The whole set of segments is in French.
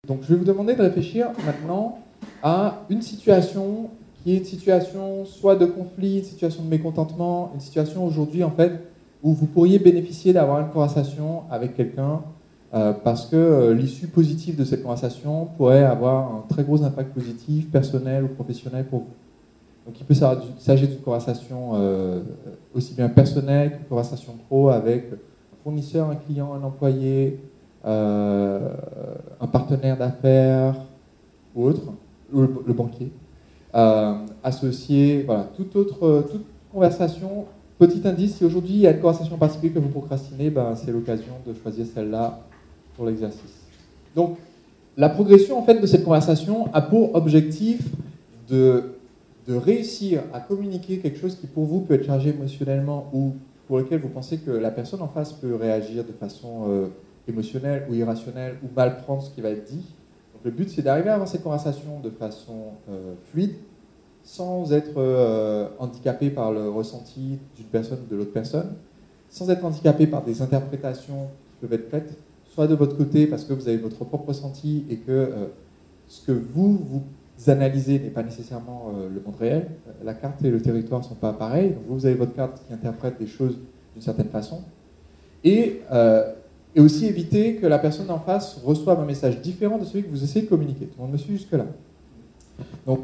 Donc je vais vous demander de réfléchir maintenant à une situation qui est une situation soit de conflit, une situation de mécontentement, une situation aujourd'hui en fait où vous pourriez bénéficier d'avoir une conversation avec quelqu'un parce que l'issue positive de cette conversation pourrait avoir un très gros impact positif, personnel ou professionnel pour vous. Donc il peut s'agir d'une conversation aussi bien personnelle qu'une conversation pro avec un fournisseur, un client, un employé, un partenaire d'affaires ou autre, ou le banquier, associé, voilà, toute conversation. Petit indice, si aujourd'hui il y a une conversation particulière que vous procrastinez, ben, c'est l'occasion de choisir celle-là pour l'exercice. Donc, la progression en fait de cette conversation a pour objectif de réussir à communiquer quelque chose qui pour vous peut être chargé émotionnellement ou pour lequel vous pensez que la personne en face peut réagir de façon émotionnelle ou irrationnelle ou mal prendre ce qui va être dit. Donc le but c'est d'arriver à avoir cette conversation de façon fluide, sans être handicapé par le ressenti d'une personne ou de l'autre personne, sans être handicapé par des interprétations qui peuvent être faites, soit de votre côté parce que vous avez votre propre ressenti et que ce que vous analysez n'est pas nécessairement le monde réel. La carte et le territoire ne sont pas pareils. Donc vous avez votre carte qui interprète des choses d'une certaine façon. Et aussi éviter que la personne en face reçoive un message différent de celui que vous essayez de communiquer. Tout le monde me suit jusque-là. Donc,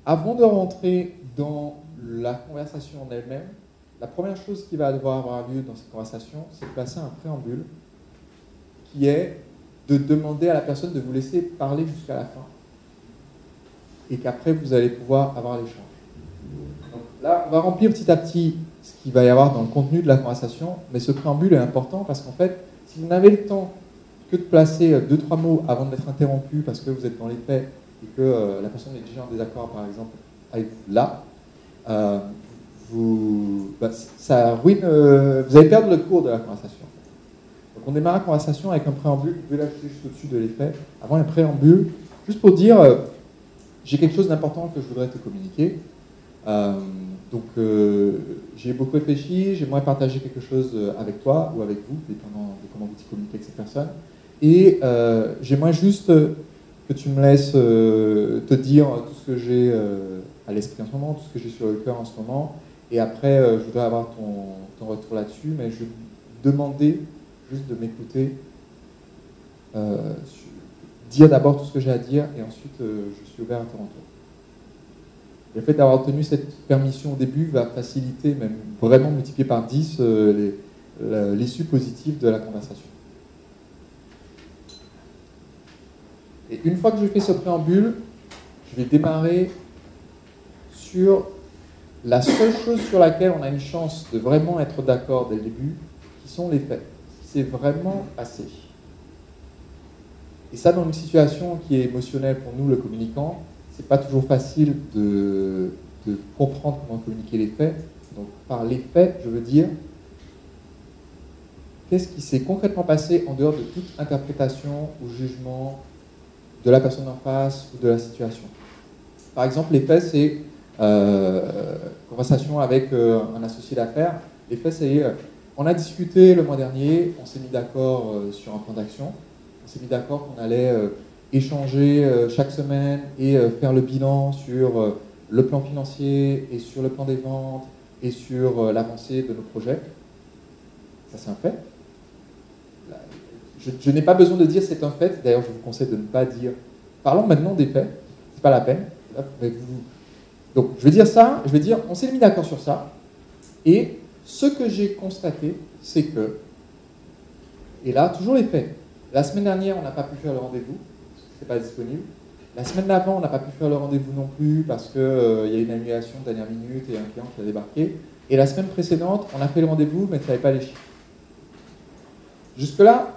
avant de rentrer dans la conversation en elle-même, la première chose qui va devoir avoir lieu dans cette conversation, c'est de placer un préambule qui est de demander à la personne de vous laisser parler jusqu'à la fin et qu'après vous allez pouvoir avoir l'échange. Donc là, on va remplir petit à petit ce qu'il va y avoir dans le contenu de la conversation, mais ce préambule est important parce qu'en fait, si vous n'avez le temps que de placer 2-3 mots avant d'être interrompu parce que vous êtes dans les faits et que la personne est déjà en désaccord, par exemple, avec vous là, ça ruine, vous allez perdre le cours de la conversation. Donc on démarre la conversation avec un préambule, vous pouvez l'ajouter juste au-dessus de l'effet, avant un préambule, juste pour dire j'ai quelque chose d'important que je voudrais te communiquer. J'ai beaucoup réfléchi, j'aimerais partager quelque chose avec toi ou avec vous, dépendant de comment vous communiquez avec cette personne. Et j'aimerais juste que tu me laisses te dire tout ce que j'ai à l'esprit en ce moment, tout ce que j'ai sur le cœur en ce moment. Et après, je voudrais avoir ton retour là-dessus, mais je vais te demander juste de m'écouter, dire d'abord tout ce que j'ai à dire, et ensuite je suis ouvert à ton retour. Le fait d'avoir obtenu cette permission au début va faciliter, même vraiment multiplier par 10 l'issue positive de la conversation. Et une fois que j'ai fait ce préambule, je vais démarrer sur la seule chose sur laquelle on a une chance de vraiment être d'accord dès le début, qui sont les faits. C'est vraiment passé. Et ça, dans une situation qui est émotionnelle pour nous, le communicant, c'est pas toujours facile de comprendre comment communiquer les faits. Donc, par les faits, je veux dire, qu'est-ce qui s'est concrètement passé en dehors de toute interprétation ou jugement de la personne en face ou de la situation. Par exemple, les faits, c'est conversation avec un associé d'affaires. Les faits, c'est on a discuté le mois dernier, on s'est mis d'accord sur un plan d'action, on s'est mis d'accord qu'on allait échanger chaque semaine et faire le bilan sur le plan financier et sur le plan des ventes et sur l'avancée de nos projets. Ça, c'est un fait. Je n'ai pas besoin de dire c'est un fait. D'ailleurs, je vous conseille de ne pas dire. Parlons maintenant des faits. C'est pas la peine. Donc, je vais dire ça. Je vais dire, on s'est mis d'accord sur ça. Et ce que j'ai constaté, c'est que, et là, toujours les faits. La semaine dernière, on n'a pas pu faire le rendez-vous parce que c'est pas disponible. La semaine d'avant, on n'a pas pu faire le rendez-vous non plus parce qu'il y a une annulation de dernière minute et un client qui a débarqué. Et la semaine précédente, on a fait le rendez-vous, mais ça n'avait pas les chiffres. Jusque-là,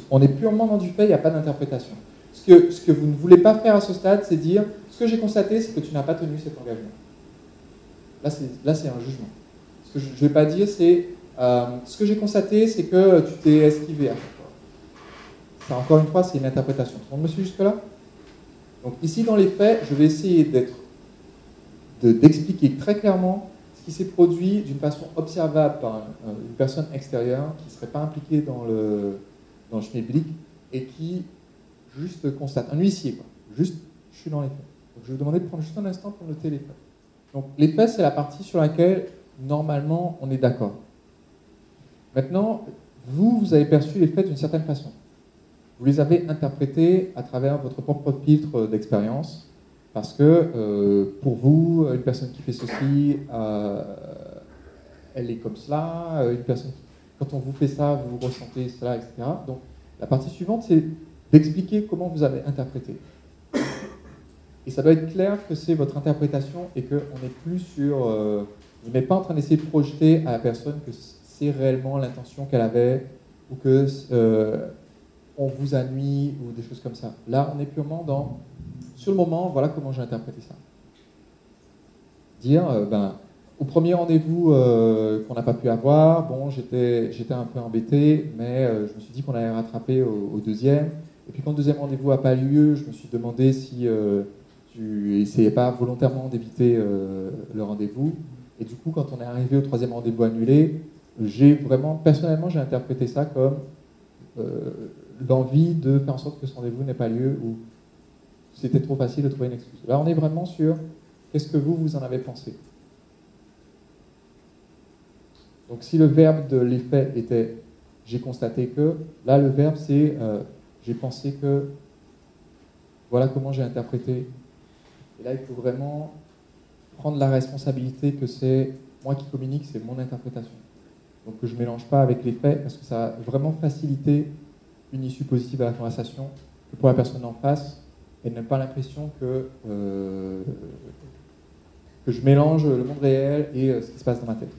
on est purement dans du fait, il n'y a pas d'interprétation. Ce que vous ne voulez pas faire à ce stade, c'est dire, ce que j'ai constaté, c'est que tu n'as pas tenu cet engagement. Là, c'est un jugement. Ce que je ne vais pas dire, c'est, ce que j'ai constaté, c'est que tu t'es esquivé à chaque fois. Ça, encore une fois, c'est une interprétation. Tout le monde me suit jusque-là? Donc ici, dans les faits, je vais essayer d'expliquer très clairement ce qui s'est produit d'une façon observable par une personne extérieure qui ne serait pas impliquée dans le schmilblick et qui, juste constate, un huissier, quoi. Juste, je suis dans les faits. Donc je vais vous demander de prendre juste un instant pour noter les faits. Donc les faits, c'est la partie sur laquelle, normalement, on est d'accord. Maintenant, vous avez perçu les faits d'une certaine façon. Vous les avez interprétés à travers votre propre filtre d'expérience, parce que pour vous, une personne qui fait ceci, elle est comme cela, une personne qui, quand on vous fait ça, vous ressentez cela, etc. Donc la partie suivante, c'est d'expliquer comment vous avez interprété. Et ça doit être clair que c'est votre interprétation et qu'on n'est plus sur... vous n'êtes pas en train d'essayer de projeter à la personne que c'est réellement l'intention qu'elle avait ou que on vous a nuit ou des choses comme ça. Là, on est purement dans... Sur le moment, voilà comment j'ai interprété ça. Dire, au premier rendez-vous qu'on n'a pas pu avoir, bon, j'étais un peu embêté, mais je me suis dit qu'on allait rattraper au deuxième. Et puis quand le deuxième rendez-vous n'a pas lieu, je me suis demandé si tu essayais pas volontairement d'éviter le rendez-vous. Et du coup, quand on est arrivé au troisième rendez-vous annulé, personnellement, j'ai interprété ça comme l'envie de faire en sorte que ce rendez-vous n'ait pas lieu ou c'était trop facile de trouver une excuse. Là, on est vraiment sur qu'est-ce que vous en avez pensé. Donc si le verbe de l'effet était « j'ai constaté que », là le verbe c'est « j'ai pensé que », voilà comment j'ai interprété. Et là il faut vraiment prendre la responsabilité que c'est moi qui communique, c'est mon interprétation. Donc que je ne mélange pas avec les faits parce que ça va vraiment faciliter une issue positive à la conversation, que pour la personne en face, elle n'a pas l'impression que je mélange le monde réel et ce qui se passe dans ma tête.